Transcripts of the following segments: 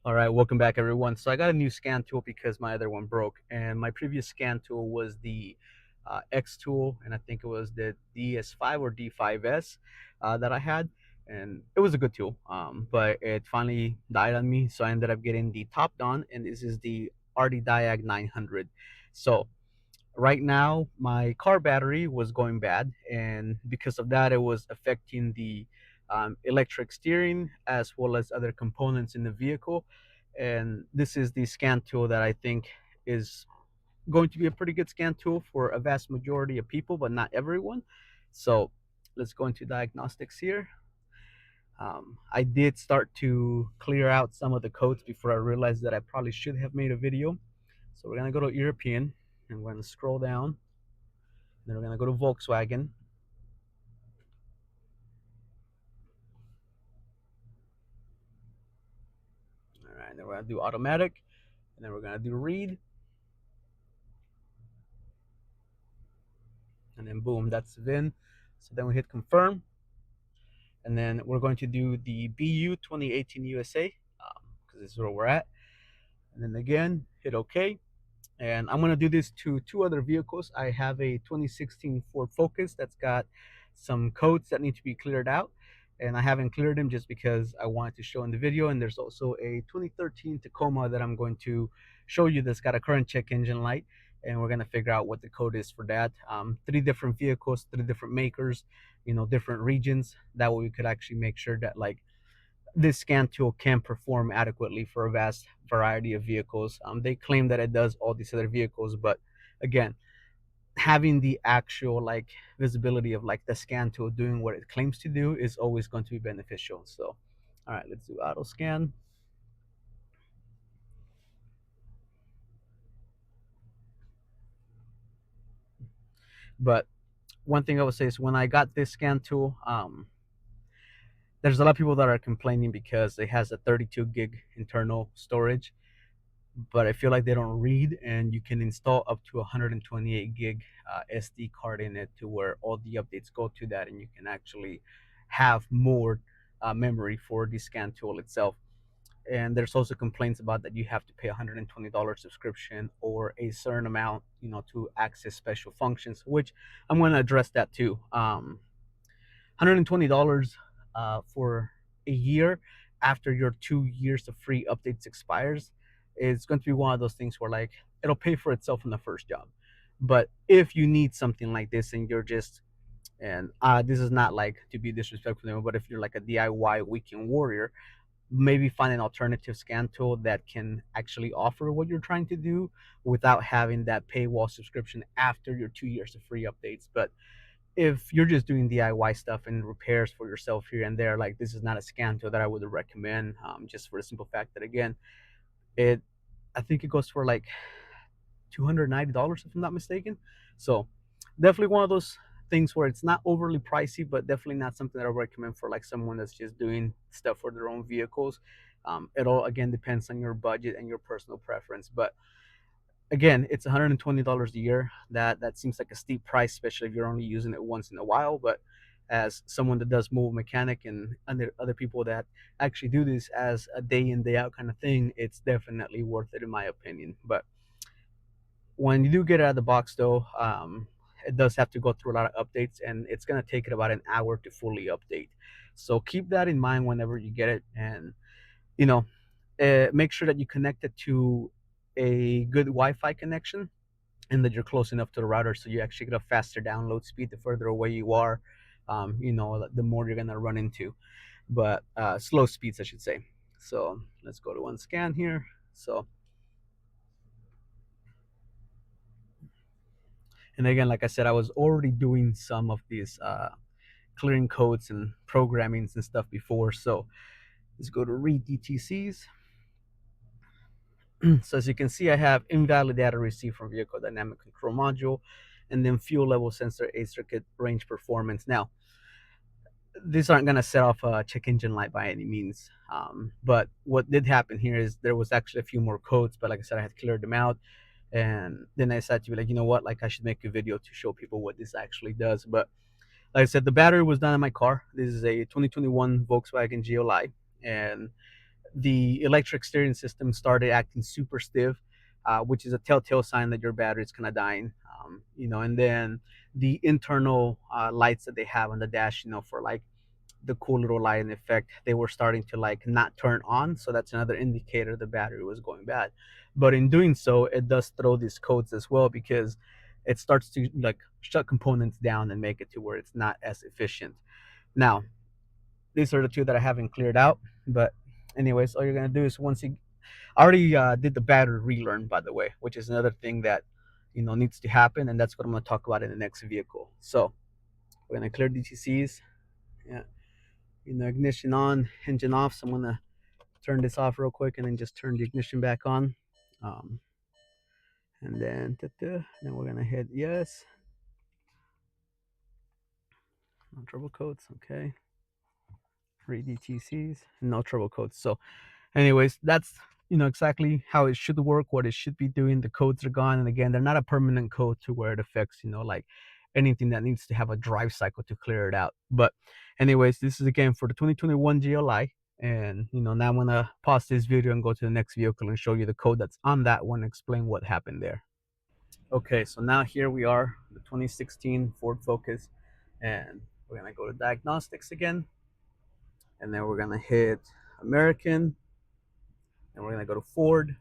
All right, welcome back everyone. So I got a new scan tool because my other one broke, and my previous scan tool was the X tool, and I think it was the DS5 or D5S that I had, and it was a good tool. But it finally died on me, so I ended up getting the top on, and this is the ArtiDiag900. So right now my car battery was going bad, and because of that it was affecting the electric steering as well as other components in the vehicle. And this is the scan tool that I think is going to be a pretty good scan tool for a vast majority of people, but not everyone. So let's go into diagnostics here. I did start to clear out some of the codes before I realized that I probably should have made a video. So we're going to go to European, and we're going to scroll down. Then we're gonna go to Volkswagen. All right, then we're gonna do automatic, and then we're gonna do read, and then boom, that's the VIN. So then we hit confirm, and then we're going to do the BU 2018 USA because this is where we're at. And then again, hit OK. And I'm going to do this to two other vehicles. I have a 2016 Ford Focus that's got some codes that need to be cleared out, and I haven't cleared them just because I wanted to show in the video. And there's also a 2013 Tacoma that I'm going to show you that's got a current check engine light, and we're going to figure out what the code is for that. Three different vehicles, three different makers, different regions. That way we could actually make sure that like this scan tool can perform adequately for a vast variety of vehicles. They claim that it does all these other vehicles, but again, having the actual like visibility of like the scan tool doing what it claims to do is always going to be beneficial. So, all right, let's do auto scan. But one thing I would say is when I got this scan tool, there's a lot of people that are complaining because it has a 32 gig internal storage, but I feel like they don't read, and you can install up to 128 gig SD card in it to where all the updates go to that, and you can actually have more memory for the scan tool itself. And there's also complaints about that you have to pay $120 subscription or a certain amount, to access special functions, which I'm going to address that too. $120 for a year after your 2 years of free updates expires is going to be one of those things where like it'll pay for itself in the first job. But if you need something like this and you're just and this is not like to be disrespectful, but if you're like a DIY weekend warrior, maybe find an alternative scan tool that can actually offer what you're trying to do without having that paywall subscription after your 2 years of free updates. But if you're just doing DIY stuff and repairs for yourself here and there, like this is not a scan tool that I would recommend. Just for the simple fact that again, it I think it goes for like $290 if I'm not mistaken. So definitely one of those things where it's not overly pricey, but definitely not something that I recommend for like someone that's just doing stuff for their own vehicles. It all again depends on your budget and your personal preference, but again, it's $120 a year. That seems like a steep price, especially if you're only using it once in a while. But as someone that does mobile mechanic and other people that actually do this as a day in day out kind of thing, it's definitely worth it in my opinion. But when you do get it out of the box, though, it does have to go through a lot of updates, and it's gonna take it about an hour to fully update. So keep that in mind whenever you get it, and you know, make sure that you connect it to a good Wi-Fi connection and that you're close enough to the router so you actually get a faster download speed the further away you are. The more you're gonna run into, but slow speeds, I should say. So let's go to one scan here. So, and again, like I said, I was already doing some of these clearing codes and programmings and stuff before. So let's go to read DTCs. So as you can see, I have invalid data received from vehicle dynamic control module, and then fuel level sensor, A circuit, range performance. Now, these aren't going to set off a check engine light by any means. But what did happen here is there was actually a few more codes, but like I said, I had cleared them out. And then I decided to be like, you know what, like I should make a video to show people what this actually does. But like I said, the battery was done in my car. This is a 2021 Volkswagen GLI, and the electric steering system started acting super stiff, which is a telltale sign that your battery is kind of dying. And then the internal lights that they have on the dash, for like the cool little light and effect, they were starting to like not turn on. So that's another indicator the battery was going bad. But in doing so, it does throw these codes as well, because it starts to like shut components down and make it to where it's not as efficient. Now, these are the two that I haven't cleared out. But anyways, all you're gonna do is once you I already did the battery relearn, by the way, which is another thing that needs to happen, and that's what I'm gonna talk about in the next vehicle. So we're gonna clear DTCs. Yeah, ignition on, engine off. So I'm gonna turn this off real quick and then just turn the ignition back on. Um, and then we're gonna hit yes. No trouble codes. Okay. Read DTCs. No trouble codes. So anyways, that's exactly how it should work, what it should be doing. The codes are gone, and again, they're not a permanent code to where it affects like anything that needs to have a drive cycle to clear it out. But anyways, this is again for the 2021 GLI. And now I'm gonna pause this video and go to the next vehicle and show you the code that's on that one, explain what happened there. Okay, so now here we are, the 2016 Ford Focus, and we're gonna go to diagnostics again, and then we're gonna hit American, and we're gonna go to Ford.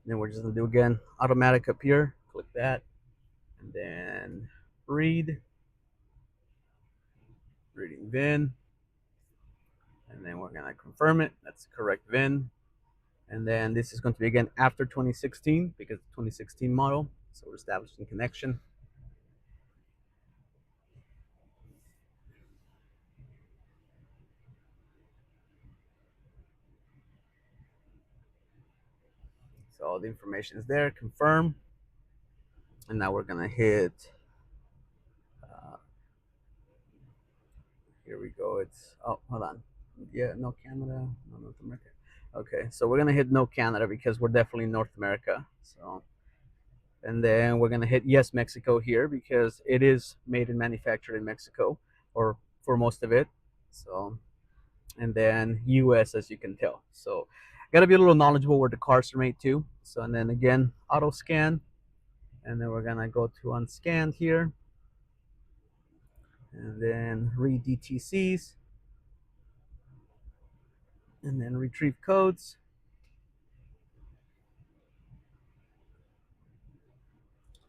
Then we're just gonna do again automatic up here. Click that, and then reading VIN, and then we're gonna confirm it. That's the correct VIN. And then this is going to be again after 2016 because it's 2016 model. So we're establishing connection. So all the information is there. Confirm. And now we're gonna hit. Uh, Here we go. It's hold on. Yeah, no Canada, no North America. Okay, so we're gonna hit no Canada because we're definitely in North America. So and then we're gonna hit yes Mexico here because it is made and manufactured in Mexico, or for most of it. So and then US, as you can tell. So gotta be a little knowledgeable where the cars are made too. So and then again auto scan, and then we're gonna go to unscanned here, and then read DTCs, and then retrieve codes.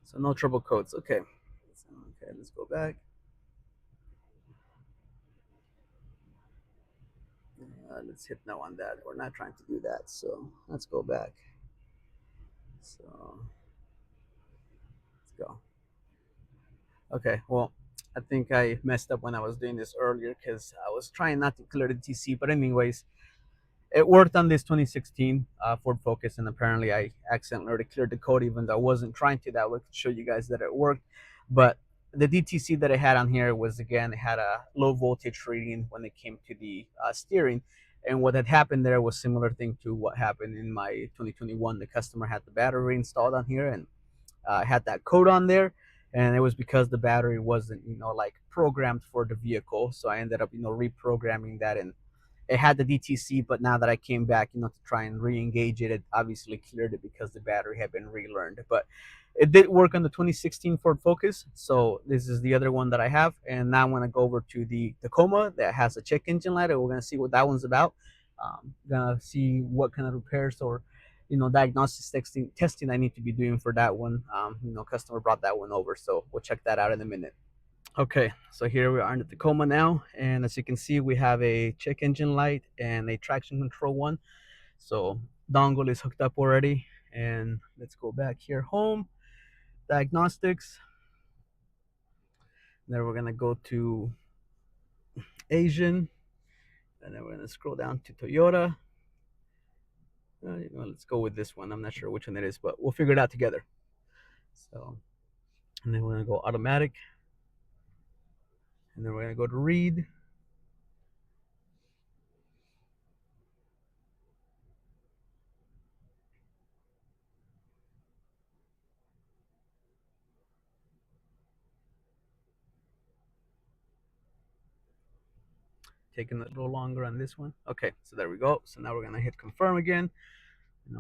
So no trouble codes. Okay. Okay, let's go back. Let's hit no on that. We're not trying to do that. So let's go back. So let's go. Okay, well, I think I messed up when I was doing this earlier because I was trying not to clear the TC. But anyways, it worked on this 2016 Ford Focus, and apparently I accidentally already cleared the code, even though I wasn't trying to. That would show you guys that it worked. But the DTC that I had on here was, again, it had a low voltage reading when it came to the steering. And what had happened there was similar thing to what happened in my 2021. The customer had the battery installed on here, and had that code on there, and it was because the battery wasn't like programmed for the vehicle. So I ended up reprogramming that, and it had the DTC. But now that I came back to try and re-engage it, it obviously cleared it because the battery had been relearned. But it did work on the 2016 Ford Focus. So this is the other one that I have, and now I'm going to go over to the Tacoma that has a check engine light, and we're going to see what that one's about. Gonna see what kind of repairs or diagnostics testing I need to be doing for that one. Customer brought that one over, so we'll check that out in a minute. Okay, so here we are in the Tacoma now, and as you can see, we have a check engine light and a traction control one. So dongle is hooked up already, and let's go back here, home, diagnostics. Then we're gonna go to Asian, and then we're gonna scroll down to Toyota. Let's go with this one. I'm not sure which one it is, but we'll figure it out together. So, and then we're gonna go automatic, and then we're gonna go to read. taking a little longer on this one. Okay, so there we go. So now we're gonna hit confirm again.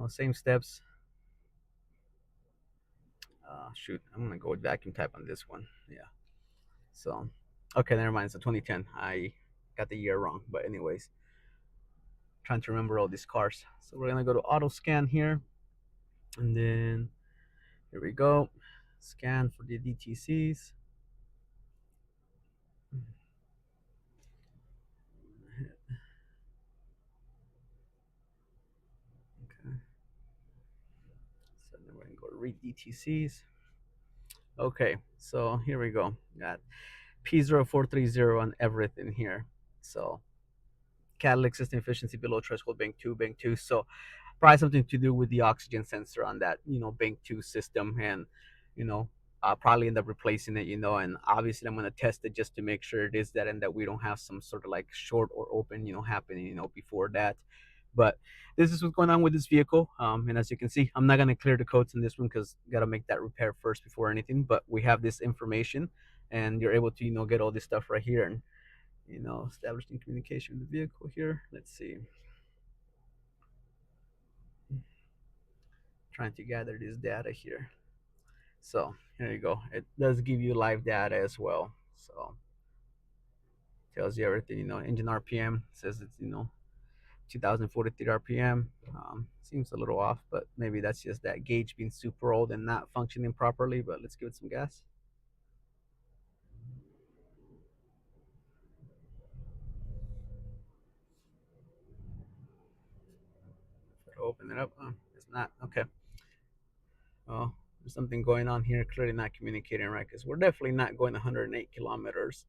Same steps. Shoot, I'm gonna go with vacuum type on this one. Yeah. So, okay, never mind. It's a 2010. I got the year wrong, but anyways, trying to remember all these cars. So we're gonna go to auto scan here, and then here we go. Scan for the DTCs. Okay. So then we're gonna go to read DTCs. Okay, so here we go. Got P0430 on everything here. So catalytic system efficiency below threshold, bank 2. So probably something to do with the oxygen sensor on that, bank 2 system. And, you know, probably end up replacing it, and obviously I'm going to test it just to make sure it is that and that we don't have some sort of like short or open, happening, before that. But this is what's going on with this vehicle. And as you can see, I'm not going to clear the codes in this one because got to make that repair first before anything. But we have this information and you're able to, get all this stuff right here and, establishing communication with the vehicle here. Let's see. Trying to gather this data here. So here you go. It does give you live data as well. So tells you everything, engine RPM says it's, 2043 RPM. Seems a little off, but maybe that's just that gauge being super old and not functioning properly. But let's give it some gas. Open it up. It's not. Okay. Oh, there's something going on here. Clearly not communicating right because we're definitely not going 108 kilometers.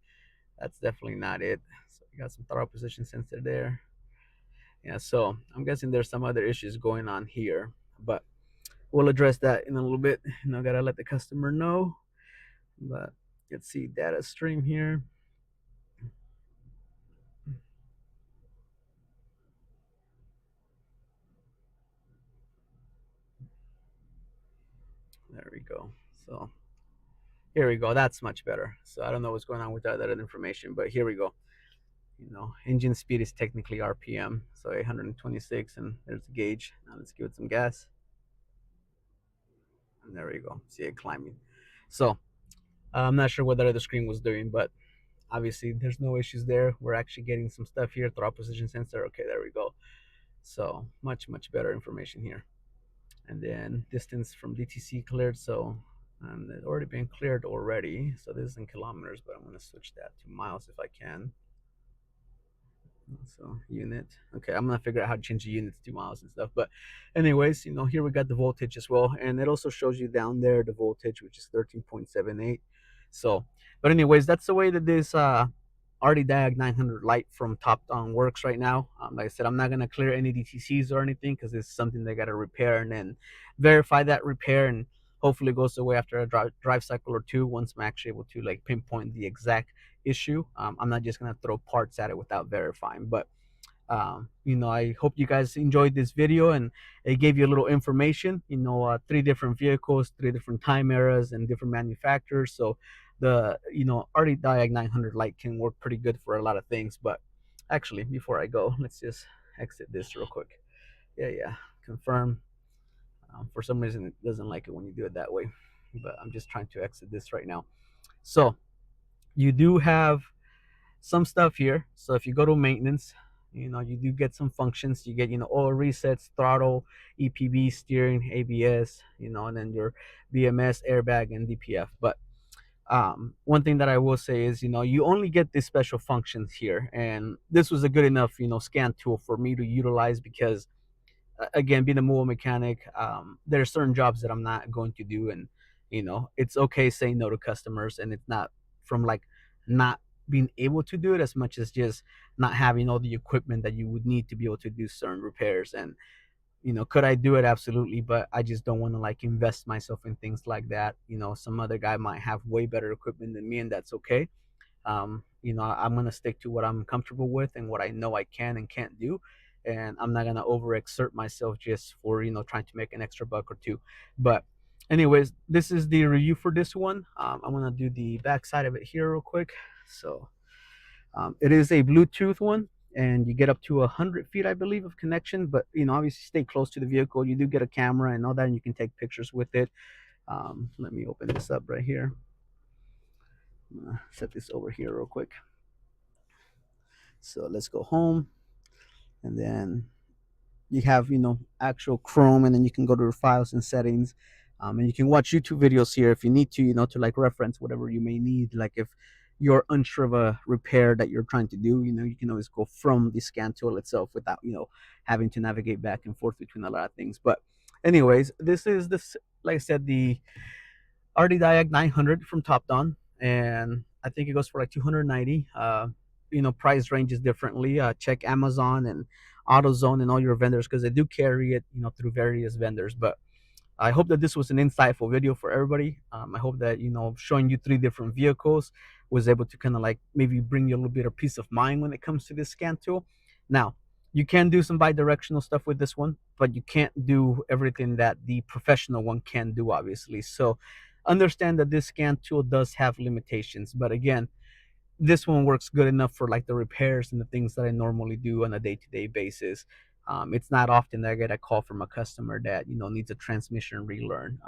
That's definitely not it. So we got some throttle position sensor there. Yeah, so I'm guessing there's some other issues going on here, but we'll address that in a little bit. Gotta let the customer know. But let's see data stream here. There we go. So here we go. That's much better. So I don't know what's going on with that other information, but here we go. Engine speed is technically RPM, so 826, and there's the gauge. Now let's give it some gas. And there we go. See it climbing. So I'm not sure what that other screen was doing, but obviously there's no issues there. We're actually getting some stuff here. Throttle position sensor. Okay, there we go. So much better information here. And then distance from DTC cleared. So it's already been cleared already. So this is in kilometers, but I'm going to switch that to miles if I can. So unit. Okay, I'm gonna figure out how to change the units to miles and stuff. But anyways, here we got the voltage as well, and it also shows you down there the voltage, which is 13.78. So, but anyways, that's the way that this ArtiDiag900 Lite from Top Down works right now. Like I said, I'm not gonna clear any DTCs or anything because it's something they gotta repair and then verify that repair, and hopefully it goes away after a drive cycle or two once I'm actually able to like pinpoint the exact issue. I'm not just gonna throw parts at it without verifying. But I hope you guys enjoyed this video and it gave you a little information. 3 different vehicles, 3 different time eras, and different manufacturers. So the ArtiDiag900 Lite can work pretty good for a lot of things. But actually, before I go, let's just exit this real quick. Yeah, confirm. For some reason, it doesn't like it when you do it that way. But I'm just trying to exit this right now. So you do have some stuff here. So if you go to maintenance, you do get some functions. You get, oil resets, throttle, EPB, steering, ABS, and then your BMS, airbag, and DPF. But one thing that I will say is, you only get these special functions here. And this was a good enough, scan tool for me to utilize because again, being a mobile mechanic, there are certain jobs that I'm not going to do, and it's okay saying no to customers, and it's not from like not being able to do it as much as just not having all the equipment that you would need to be able to do certain repairs. And could I do it? Absolutely, but I just don't want to like invest myself in things like that. Some other guy might have way better equipment than me, and that's okay. I'm gonna stick to what I'm comfortable with and what I know I can and can't do, and I'm not gonna overexert myself just for trying to make an extra buck or two. But anyways, this is the review for this one. I'm gonna do the back side of it here real quick. So It is a Bluetooth one, and you get up to 100 feet, I believe, of connection. But obviously, stay close to the vehicle. You do get a camera and all that, and you can take pictures with it. Let me open this up right here. Set this over here real quick. So let's go home, and then you have actual Chrome, and then you can go to your files and settings, and you can watch YouTube videos here if you need to, to like reference whatever you may need. Like if you're unsure of a repair that you're trying to do, you can always go from the scan tool itself without having to navigate back and forth between a lot of things. But anyways, this is this, like I said, the ArtiDiag900 from Top Don, and I think it goes for like 290. Price ranges differently. Check Amazon and AutoZone and all your vendors because they do carry it, through various vendors. But I hope that this was an insightful video for everybody. I hope that showing you 3 different vehicles was able to kind of like maybe bring you a little bit of peace of mind when it comes to this scan tool. Now, you can do some bi-directional stuff with this one, but you can't do everything that the professional one can do, obviously. So understand that this scan tool does have limitations, but again, this one works good enough for like the repairs and the things that I normally do on a day-to-day basis. It's not often that I get a call from a customer that needs a transmission relearn.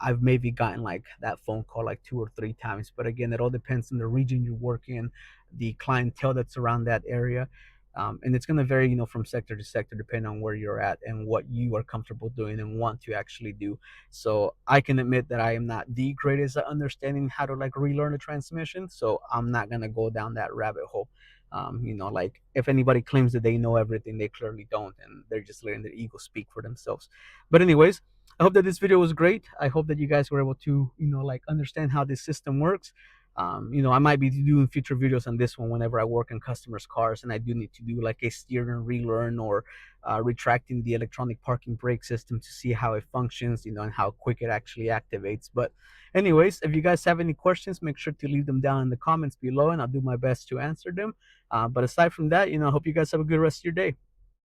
I've maybe gotten like that phone call like 2 or 3 times, but again, it all depends on the region you work in, the clientele that's around that area, and it's going to vary, from sector to sector, depending on where you're at and what you are comfortable doing and want to actually do. So I can admit that I am not the greatest at understanding how to like relearn a transmission, so I'm not going to go down that rabbit hole. Like if anybody claims that they know everything, they clearly don't, and they're just letting their ego speak for themselves. But anyways, I hope that this video was great. I hope that you guys were able to, like understand how this system works. I might be doing future videos on this one whenever I work on customers' cars and I do need to do like a steering relearn or retracting the electronic parking brake system to see how it functions, and how quick it actually activates. But anyways, if you guys have any questions, make sure to leave them down in the comments below and I'll do my best to answer them. But aside from that, I hope you guys have a good rest of your day.